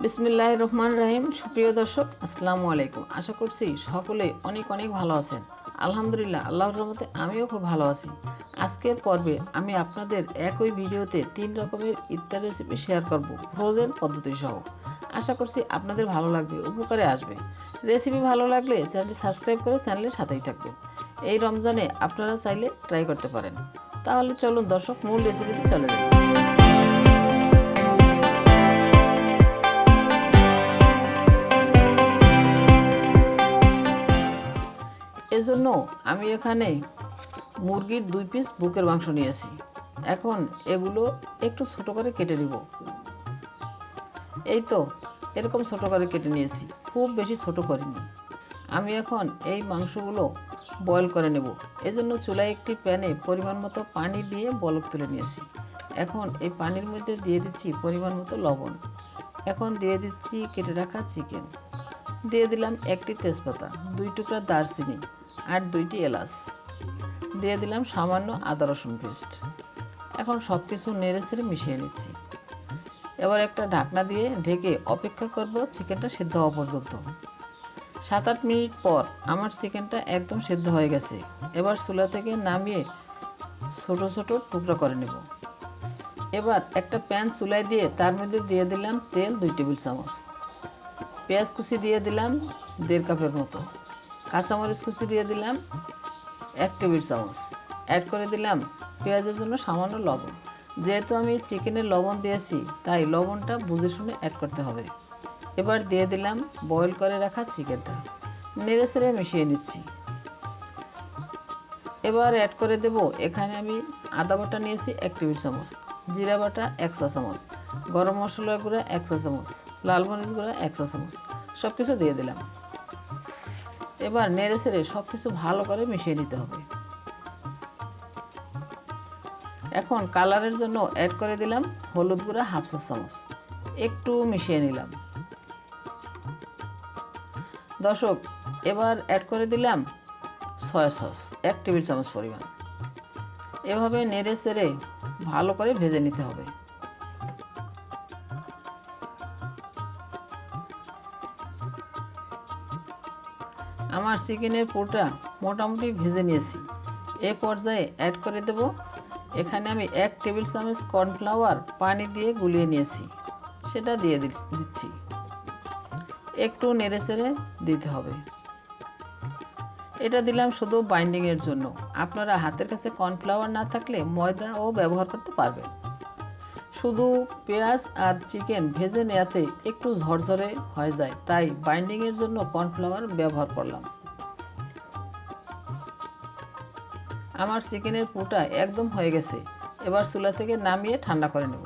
বিসমিল্লাহির রহমানির রহিম। সুপ্রিয় দর্শক, আসসালামু আলাইকুম। আশা করছি সকলে অনেক অনেক ভালো আছেন। আলহামদুলিল্লাহ, আল্লাহর রহমতে আমিও খুব ভালো আছি। আজকের পর্বে আমি আপনাদের একই ভিডিওতে 3 রকমের ইফতার রেসিপি শেয়ার করব, ফ্রোজেন পদ্ধতি সহ। আশা করছি আপনাদের ভালো লাগবে, উপকারে আসবে। রেসিপি ভালো লাগলে চ্যানেলটি সাবস্ক্রাইব করে চ্যানেলের সাথেই থাকবেন। এই রমজানে আপনারা চাইলে ট্রাই করতে পারেন। তাহলে চলুন দর্শক, মূল রেসিপিতে চলে যাই। এজন্য আমি এখানে মুরগির 2 পিস বুকের মাংস নিয়েছি। এখন এগুলো একটু ছোট করে কেটে নিব। এই তো এরকম ছোট করে কেটে নিয়েছি, খুব বেশি ছোট করিনি। আমি এখন এই মাংসগুলো বয়েল করে নেব। এজন্য চুলায় একটি প্যানে পরিমাণ মতো পানি দিয়ে বলক তুলে নিয়েছি। এখন এই পানির মধ্যে দিয়ে দিচ্ছি পরিমাণ মতো লবণ। এখন দিয়ে দিচ্ছি কেটে রাখা চিকেন। দিয়ে দিলাম একটি তেজপাতা, 2 টুকরা দারচিনি আর 2টি এলাচ। দিয়ে দিলাম সামান্য আদা রসুন পেস্ট। এখন সব কিছু নেড়েচেড়ে মিশিয়ে নিচ্ছি। এবার একটা ঢাকনা দিয়ে ঢেকে অপেক্ষা করব চিকেনটা সিদ্ধ হওয়া পর্যন্ত। 7-8 মিনিট পর আমার চিকেনটা একদম সিদ্ধ হয়ে গেছে। এবার চুলা থেকে নামিয়ে ছোট ছোট টুকরা করে নেব। এবার একটা প্যান চুলায় দিয়ে তার মধ্যে দিয়ে দিলাম তেল 2 টেবিল চামচ। পেঁয়াজ কুচি দিয়ে দিলাম 1.5 কাপের মতো। কাঁচামরিচ কুচি দিয়ে দিলাম 1 টেবিল চামচ। অ্যাড করে দিলাম পেঁয়াজের জন্য সামান্য লবণ। যেহেতু আমি চিকেনে লবণ দিয়েছি, তাই লবণটা বুঝে শুনে অ্যাড করতে হবে। এবার দিয়ে দিলাম বয়েল করে রাখা চিকেনটা, নেড়েচেড়ে মিশিয়ে নিচ্ছি। এবার অ্যাড করে দেব, এখানে আমি আদা বাটা নিয়েছি 1 টেবিল চামচ, জিরা বাটা 1 চা চামচ, গরম মশলার গুঁড়া 1 চা চামচ, লাল মরিচ গুঁড়া 1 চা চামচ, সব কিছু দিয়ে দিলাম। এবার নেড়েচেড়ে সব কিছু ভালো করে মিশিয়ে নিতে হবে। এখন কালারের জন্য অ্যাড করে দিলাম হলুদ গুঁড়া 1/2 চা চামচ, একটু মিশিয়ে নিলাম। দর্শক, এবার অ্যাড করে দিলাম সয়া সস 1 টেবিল চামচ পরিমাণ। এভাবে নেড়েচেড়ে ভালো করে ভেজে নিতে হবে। আমার চিকেনের পুরোটা মোটামুটি ভেজে নিয়েছি। এই পর্যায়ে অ্যাড করে দেব, এখানে আমি 1 টেবিল চামচ কর্নফ্লাওয়ার পানি দিয়ে গুলিয়ে নিয়েছি, সেটা দিয়ে দিচ্ছি। একটু নেড়েচেড়ে দিতে হবে। এটা দিলাম শুধু বাইন্ডিংয়ের জন্য। আপনারা হাতের কাছে কর্নফ্লাওয়ার না থাকলে ময়দাও ব্যবহার করতে পারবেন। শুধু পেঁয়াজ আর চিকেন ভেজে নেওয়াতে একটু ঝরঝরে হয়ে যায়, তাই বাইন্ডিংয়ের জন্য কর্নফ্লাওয়ার ব্যবহার করলাম। আমার চিকেনের পুরটা একদম হয়ে গেছে। এবার চুলা থেকে নামিয়ে ঠান্ডা করে নেব।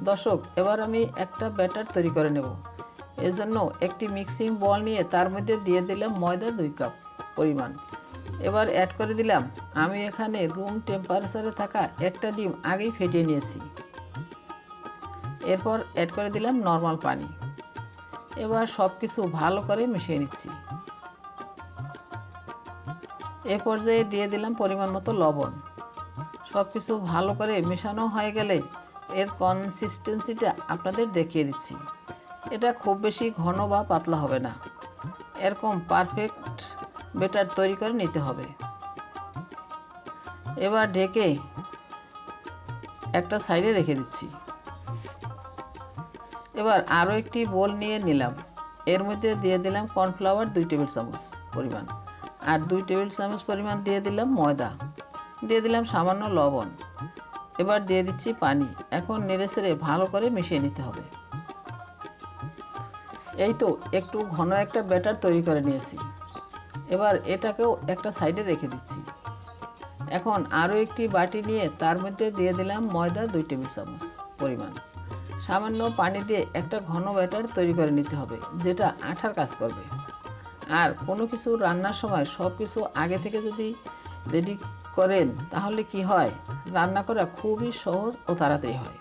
দর্শক, এবার আমি একটা ব্যাটার তৈরি করে নেব। এজন্য একটি মিক্সিং বল নিয়ে তার মধ্যে দিয়ে দিলাম ময়দা 2 কাপ পরিমাণ। এবার অ্যাড করে দিলাম, আমি এখানে রুম টেম্পারেচারে থাকা একটা ডিম আগেই ফেটিয়ে নিয়েছি। এরপর অ্যাড করে দিলাম নর্মাল পানি। এবার সব কিছু ভালো করে মিশিয়ে নিচ্ছি। এ পর্যায়ে দিয়ে দিলাম পরিমাণ মতো লবণ। সব কিছু ভালো করে মেশানো হয়ে গেলে এর কনসিস্টেন্সিটা আপনাদের দেখিয়ে দিচ্ছি। এটা খুব বেশি ঘন বা পাতলা হবে না, এরকম পারফেক্ট ব্যাটার তৈরি করে নিতে হবে। এবার ঢেকে একটা সাইডে রেখে দিচ্ছি। এবার আরও একটি বোল নিয়ে নিলাম। এর মধ্যে দিয়ে দিলাম কর্নফ্লাওয়ার 2 টেবিল চামচ পরিমাণ, আর 2 টেবিল চামচ পরিমাণ দিয়ে দিলাম ময়দা, দিয়ে দিলাম সামান্য লবণ। এবার দিয়ে দিচ্ছি পানি। এখন নেড়েচেড়ে ভালো করে মিশিয়ে নিতে হবে। এই তো একটু ঘন একটা ব্যাটার তৈরি করে নিয়েছি। এবার এটাকেও একটা সাইডে রেখে দিচ্ছি। এখন আরও একটি বাটি নিয়ে তার মধ্যে দিয়ে দিলাম ময়দা 2 টেবিল চামচ পরিমাণ। সামান্য পানি দিয়ে একটা ঘন ব্যাটার তৈরি করে নিতে হবে, যেটা আঠার কাজ করবে। আর কোনো কিছু রান্নার সময় সব কিছু আগে থেকে যদি রেডি করেন, তাহলে কি হয়, রান্না করা খুবই সহজ ও তাড়াতাড়ি হয়।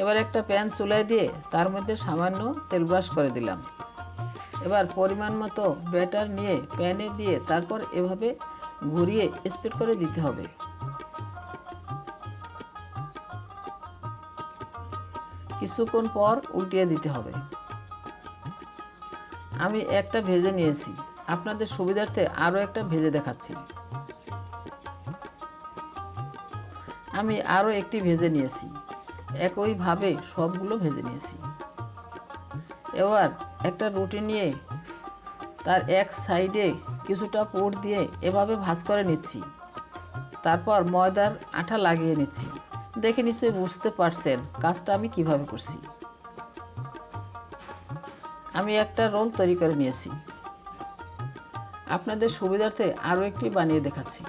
এবার একটা প্যান চুলায় দিয়ে তার মধ্যে সামান্য তেল ব্রাশ করে দিলাম। এবার পরিমাণ মতো ব্যাটার নিয়ে প্যানে দিয়ে তারপর এভাবে ঘুরিয়ে স্প্রেড করে দিতে হবে। কিছুক্ষণ পর উল্টিয়ে দিতে হবে। আমি একটা ভেজে নিয়েছি, আপনাদের সুবিধার্থে আরও একটা ভেজে দেখাচ্ছি। আমি আরও একটি ভেজে নিয়েছি, একইভাবে সবগুলো ভেজে নিয়েছি। এবার একটা রুটি নিয়ে তার এক সাইডে কিছুটা পুর দিয়ে এভাবে ভাঁজ করে নিচ্ছি। তারপর ময়দার আঠা লাগিয়ে নিচ্ছি। দেখে নিশ্চয়ই বুঝতে পারছেন কাজটা আমি কিভাবে করছি। আমি একটা রোল তৈরি করে নিয়েছি, আপনাদের সুবিধার্থে আরও একটি বানিয়ে দেখাচ্ছি।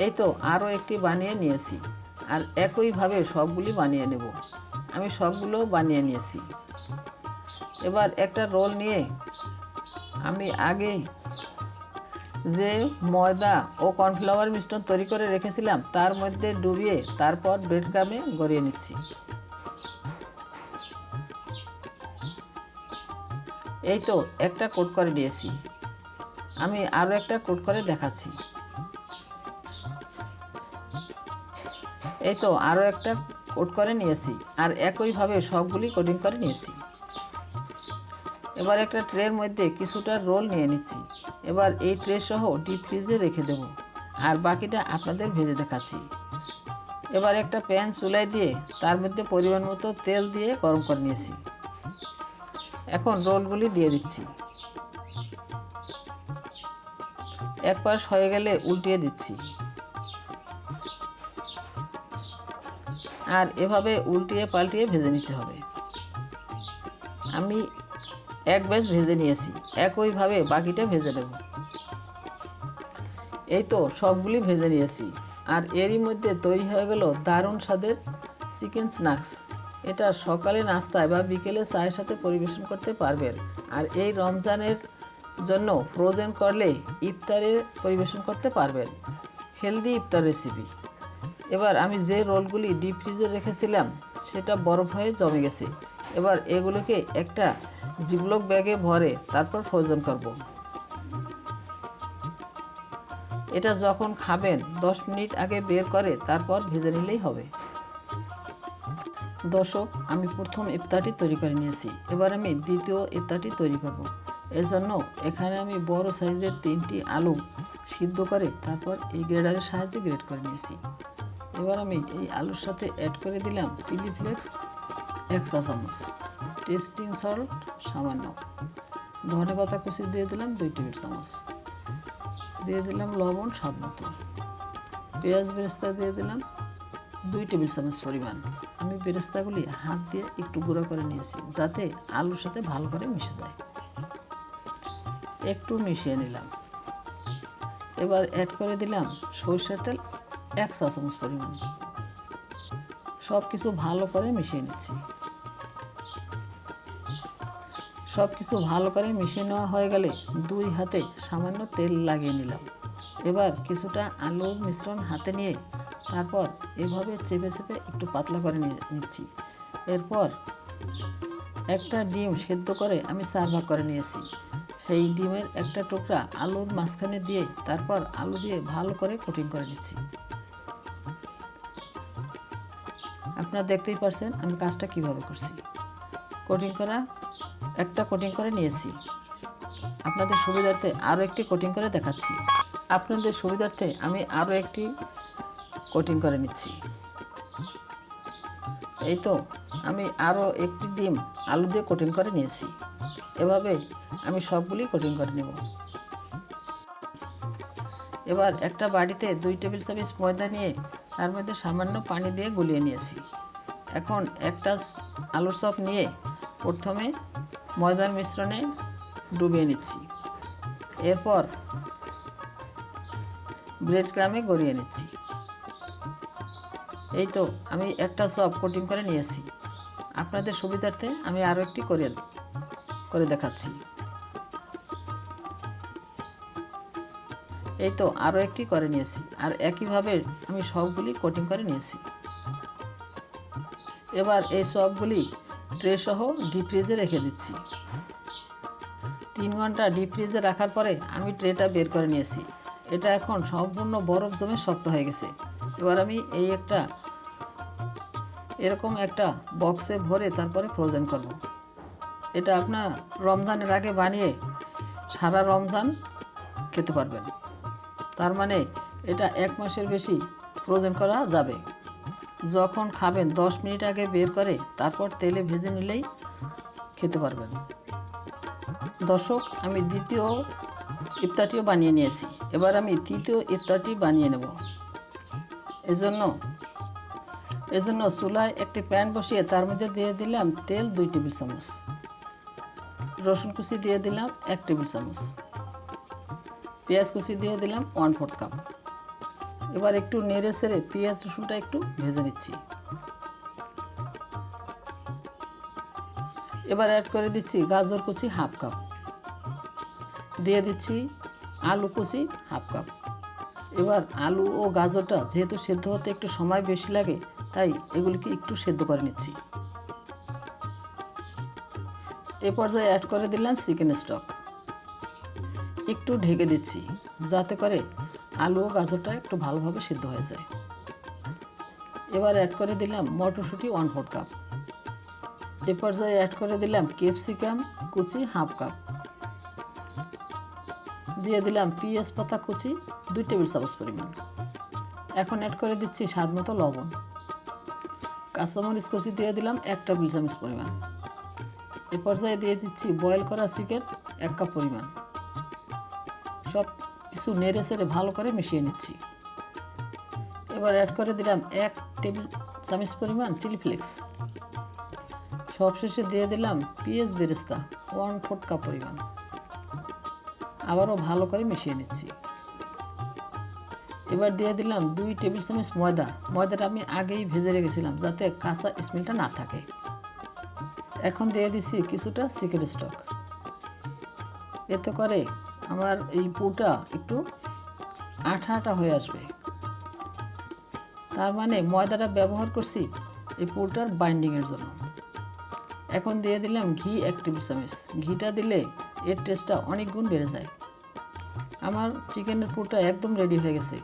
এই তো আরও একটি বানিয়ে নিয়েছি, আর একইভাবে সবগুলি বানিয়ে নেব। আমি সবগুলো বানিয়ে নিয়েছি। এবার একটা রোল নিয়ে আমি আগে যে ময়দা ও কর্নফ্লাওয়ার মিশ্রণ তৈরি করে রেখেছিলাম তার মধ্যে ডুবিয়ে তারপর ব্রেড ক্রামে গড়িয়ে নিচ্ছি। এই তো একটা কোট করে নিয়েছি, আমি আরও একটা কোট করে দেখাচ্ছি। এই তো আরও একটা কোট করে নিয়েছি, আর একইভাবে সবগুলি কোটিং করে নিয়েছি। এবার একটা ট্রের মধ্যে কিছুটা রোল নিয়ে নিচ্ছি। এবার এই ট্রে সহ ডিপ ফ্রিজে রেখে দেব, আর বাকিটা আপনাদের ভেজে দেখাচ্ছি। এবার একটা প্যান চুলায় দিয়ে তার মধ্যে পরিমাণ মতো তেল দিয়ে গরম করে নিয়েছি। এখন রোলগুলি দিয়ে দিচ্ছি। এক পাশ হয়ে গেলে উল্টিয়ে দিচ্ছি, আর এভাবে উল্টিয়ে পাল্টিয়ে ভেজে নিতে হবে। আমি এক ব্যাচ ভেজে নিয়েছি, একইভাবে বাকিটা ভেজে নেব। এই তো সবগুলি ভেজে নিয়েছি, আর এরই মধ্যে তৈরি হয়ে গেল দারুণ স্বাদের চিকেন স্ন্যাক্স। এটা সকালে নাস্তায় বা বিকেলে চায়ের সাথে পরিবেশন করতে পারবেন, আর এই রমজানের জন্য ফ্রোজেন করলে ইফতারে পরিবেশন করতে পারবেন। হেলদি ইফতার রেসিপি। এবার আমি যে রোলগুলি ডিপ ফ্রিজে রেখেছিলাম সেটা বরফ হয়ে জমে গেছে। এবার এগুলোকে একটা জিপলক ব্যাগে ভরে তারপর ফ্রোজেন করব। এটা যখন খাবেন 10 মিনিট আগে বের করে তারপর ভেজে নিলেই হবে। দর্শক, আমি প্রথম ইফতারটি তৈরি করে নিয়েছি, এবার আমি দ্বিতীয় ইফতারটি তৈরি করব। এর জন্য এখানে আমি বড় সাইজের 3টি আলু সিদ্ধ করে তারপর এই গ্রেডারের সাহায্যে গ্রেড করে নিয়েছি। এবার আমি এই আলুর সাথে অ্যাড করে দিলাম চিলি ফ্লেক্স 1 চা চামচ, টেস্টিং সল্ট সামান্য, ধনে পাতা কুচি দিয়ে দিলাম 2 টেবিল চামচ, দিয়ে দিলাম লবণ স্বাদ মতো, পেঁয়াজ বেরেস্তা দিয়ে দিলাম 2 টেবিল চামচ পরিমাণ। আমি বেরেস্তাগুলি হাত দিয়ে একটু গুঁড়ো করে নিয়েছি যাতে আলুর সাথে ভালো করে মিশে যায়। একটু মিশিয়ে নিলাম। এবার অ্যাড করে দিলাম সরষের তেল 1 চা চামচ পরিমাণ। সব কিছু ভালো করে মিশিয়ে নিচ্ছি। সব কিছু ভালো করে মিশিয়ে নেওয়া হয়ে গেলে 2 হাতে সামান্য তেল লাগিয়ে নিলাম। এবার কিছুটা আলুর মিশ্রণ হাতে নিয়ে তারপর এভাবে চেপে চেপে একটু পাতলা করে নিচ্ছি। এরপর একটা ডিম সেদ্ধ করে আমি 4 ভাগ করে নিয়েছি। সেই ডিমের একটা টুকরা আলুর মাঝখানে দিয়ে তারপর আলু দিয়ে ভালো করে কোটিং করে নিচ্ছি। আপনারা দেখতেই পারছেন আমি কাজটা কিভাবে করছি। কোটিং করে নিয়েছি। আপনাদের সুবিধার্থে আরও একটি কোটিং করে দেখাচ্ছি। আপনাদের সুবিধার্থে আমি আরও একটি কোটিং করে নিচ্ছি। এই তো আমি আরও একটি ডিম আলু দিয়ে কোটিং করে নিয়েছি। এভাবে আমি সবগুলি কোটিং করে নেব। এবার একটা বাটিতে 2 টেবিল চামচ ময়দা নিয়ে তার মধ্যে সামান্য পানি দিয়ে গুলিয়ে নিয়েছি। এখন একটা আলুর চপ নিয়ে প্রথমে ময়দার মিশ্রণে ডুবিয়ে নিচ্ছি। এরপর ব্রেড ক্রামে গড়িয়ে নিচ্ছি। এই তো আমি একটা চপ কোটিং করে নিয়েছি। আপনাদের সুবিধার্থে আমি আরও একটি করে দেখাচ্ছি। এই তো আরও একটি করে নিয়েছি, আর একইভাবে আমি সবগুলি কোটিং করে নিয়েছি। এবার এই সবগুলি ট্রে সহ ডিপ ফ্রিজে রেখে দিচ্ছি। 3 ঘন্টা ডিপ ফ্রিজে রাখার পরে আমি ট্রেটা বের করে নিয়েছি। এটা এখন সম্পূর্ণ বরফ জমে শক্ত হয়ে গেছে। এবার আমি এই একটা এরকম একটা বক্সে ভরে তারপরে ফ্রোজেন করব। এটা আপনার রমজানের আগে বানিয়ে সারা রমজান খেতে পারবেন। তার মানে এটা 1 মাসের বেশি ফ্রোজেন করা যাবে। যখন খাবেন 10 মিনিট আগে বের করে তারপর তেলে ভেজে নিলেই খেতে পারবেন। দর্শক, আমি দ্বিতীয় ইফতারটিও বানিয়ে নিয়েছি। এবার আমি তৃতীয় ইফতারটি বানিয়ে নেব। এজন্য চুলায় একটি প্যান বসিয়ে তার মধ্যে দিয়ে দিলাম তেল 2 টেবিল চামচ, রসুন কুচি দিয়ে দিলাম 1 টেবিল চামচ, পেঁয়াজ কুচি দিয়ে দিলাম 1/4 কাপ। এবার একটু নেড়ে চেড়ে পেঁয়াজ রসুনটা একটু ভেজে নিচ্ছি। এবার অ্যাড করে দিচ্ছি গাজর কুচি 1/2 কাপ, দিয়ে দিচ্ছি আলু কুচি 1/2 কাপ। এবার আলু ও গাজরটা যেহেতু সেদ্ধ হতে একটু সময় বেশি লাগে, তাই এগুলিকে একটু সেদ্ধ করে নিচ্ছি। এ পর্যায়ে অ্যাড করে দিলাম চিকেন স্টক, একটু ঢেকে দিচ্ছি যাতে করে আলু ও গাজরটা একটু ভালোভাবে সেদ্ধ হয়ে যায়। এবার অ্যাড করে দিলাম মটরশুঁটি 1/4 কাপ। এ পর্যায়ে অ্যাড করে দিলাম ক্যাপসিকাম কুচি 1/2 কাপ, দিয়ে দিলাম পেঁয়াজ পাতা কুচি 2 টেবিল চামচ পরিমাণ। এখন অ্যাড করে দিচ্ছি স্বাদ মতো লবণ, কাঁচামরিচ কুচি দিয়ে দিলাম 1 টেবিল চামচ পরিমাণ। এ পর্যায়ে দিয়ে দিচ্ছি বয়েল করা চিকেন 1 কাপ পরিমাণ। সব কিছু নেড়ে চেড়ে ভালো করে মিশিয়ে নিচ্ছি। এবার অ্যাড করে দিলাম 1 টেবিল চামচ পরিমাণ চিলি ফ্লেক্স। সবশেষে দিয়ে দিলাম পেঁয়াজ বেরেস্তা 1/4 কাপ পরিমাণ। আবারও ভালো করে মিশিয়ে নিচ্ছি। এবার দিয়ে দিলাম 2 টেবিল চামচ ময়দাটা আমি আগেই ভেজে রেখেছিলাম যাতে কাঁচা স্মেলটা না থাকে। এখন দিয়ে দিচ্ছি কিছুটা চিকেন স্টক। এতে করে আমার এই পুরটা একটু আঠা আঠা হয়ে আসবে। তার মানে ময়দাটা ব্যবহার করছি এই পুরটার বাইন্ডিংয়ের জন্য। এখন দিয়ে দিলাম ঘি 1 টেবিল চামচ। ঘিটা দিলে এর টেস্টটা অনেক গুণ বেড়ে যায়। আমার চিকেনের পুরটা একদম রেডি হয়ে গেছে।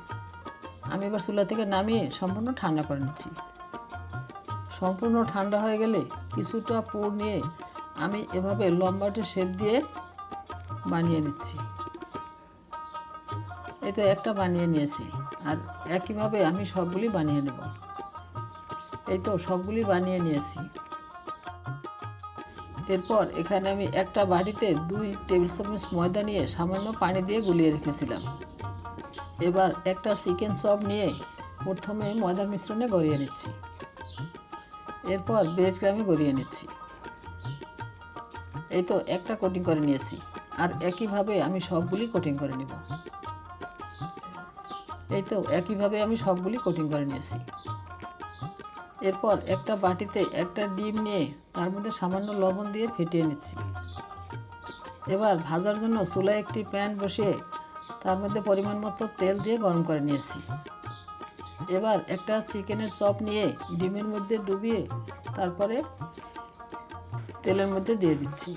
আমি এবার চুলা থেকে নামিয়ে সম্পূর্ণ ঠান্ডা করে নিচ্ছি। সম্পূর্ণ ঠান্ডা হয়ে গেলে কিছুটা পুর নিয়ে আমি এভাবে লম্বাটে শেপ দিয়ে বানিয়ে নিচ্ছি। এই তো একটা বানিয়ে নিয়েছি, আর একইভাবে আমি সবগুলি বানিয়ে নেব। এই তো সবগুলি বানিয়ে নিয়েছি। এরপর এখানে আমি একটা বাটিতে 2 টেবিল চামচ ময়দা নিয়ে সামান্য পানি দিয়ে গুলিয়ে রেখেছিলাম। এবার একটা চিকেন চপ নিয়ে প্রথমে ময়দার মিশ্রণে গড়িয়ে নিচ্ছি। এরপর ব্রেড ক্রামে গড়িয়ে নিচ্ছি। এই তো একটা কোটিং করে নিয়েছি, আর একইভাবে আমি সবগুলি কোটিং করে নেব। এই তো একইভাবে আমি সবগুলি কোটিং করে নিয়েছি। এরপর একটা বাটিতে একটা ডিম নিয়ে তার মধ্যে সামান্য লবণ দিয়ে ফেটিয়ে নিচ্ছি। এবার ভাজার জন্য চুলায় একটি প্যান বসিয়ে তার মধ্যে পরিমাণ মতো তেল দিয়ে গরম করে নিয়েছি। এবার একটা চিকেনের চপ নিয়ে ডিমের মধ্যে ডুবিয়ে তারপরে তেলের মধ্যে দিয়ে দিচ্ছি।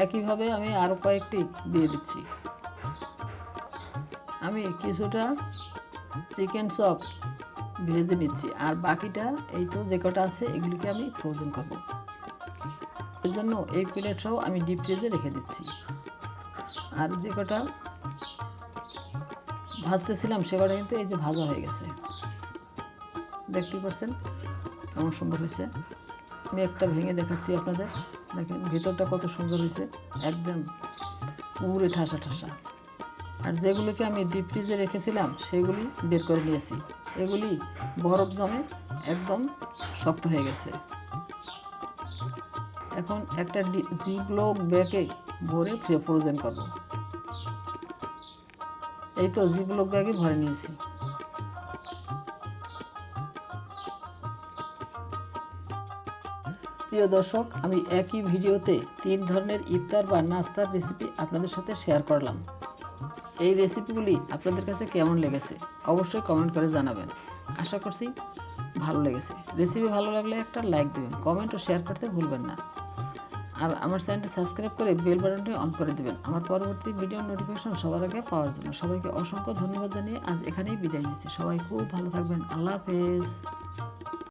একইভাবে আমি আরও কয়েকটি দিয়ে দিচ্ছি। আমি কিছুটা চিকেন চপ ভেজে নিচ্ছি, আর বাকিটা এই তো যে কটা আছে এগুলিকে আমি ফ্রোজেন করব। এর জন্য এই প্লেটটাও আমি ডিপ ফ্রিজে রেখে দিচ্ছি। আর যে কটা ভাজতেছিলাম সে কটা কিন্তু এই যে ভাজা হয়ে গেছে, দেখতে পাচ্ছেন কেমন সুন্দর হয়েছে। আমি একটা ভেঙে দেখাচ্ছি আপনাদের, দেখেন ভিতরটা কত সুন্দর হয়েছে, একদম পুরো ঠাসা ঠাসা। আর যেগুলোকে আমি ডিপ ফ্রিজে রেখেছিলাম সেগুলি বের করে নিয়েছি, এগুলি বরফ জমে একদম শক্ত হয়ে গেছে। এখন একটা জিপলক ব্যাগে ভরে ফ্রোজেন করব। এই তো জিপলক ব্যাগে ভরে নিয়েছি। প্রিয় দর্শক, আমি একই ভিডিওতে 3 ধরনের ইফতার বা নাস্তার রেসিপি আপনাদের সাথে শেয়ার করলাম। এই রেসিপিগুলি আপনাদের কাছে কেমন লেগেছে অবশ্যই কমেন্ট করে জানাবেন। আশা করছি ভালো লেগেছে। রেসিপি ভালো লাগলে একটা লাইক দেবেন, কমেন্ট ও শেয়ার করতে ভুলবেন না। আর আমার চ্যানেলটি সাবস্ক্রাইব করে বেল বাটনটি অন করে দেবেন আমার পরবর্তী ভিডিও নোটিফিকেশন সবার আগে পাওয়ার জন্য। সবাইকে অসংখ্য ধন্যবাদ জানিয়ে আজ এখানেই বিদায় নিচ্ছি। সবাই খুব ভালো থাকবেন। আল্লাহ হাফেজ।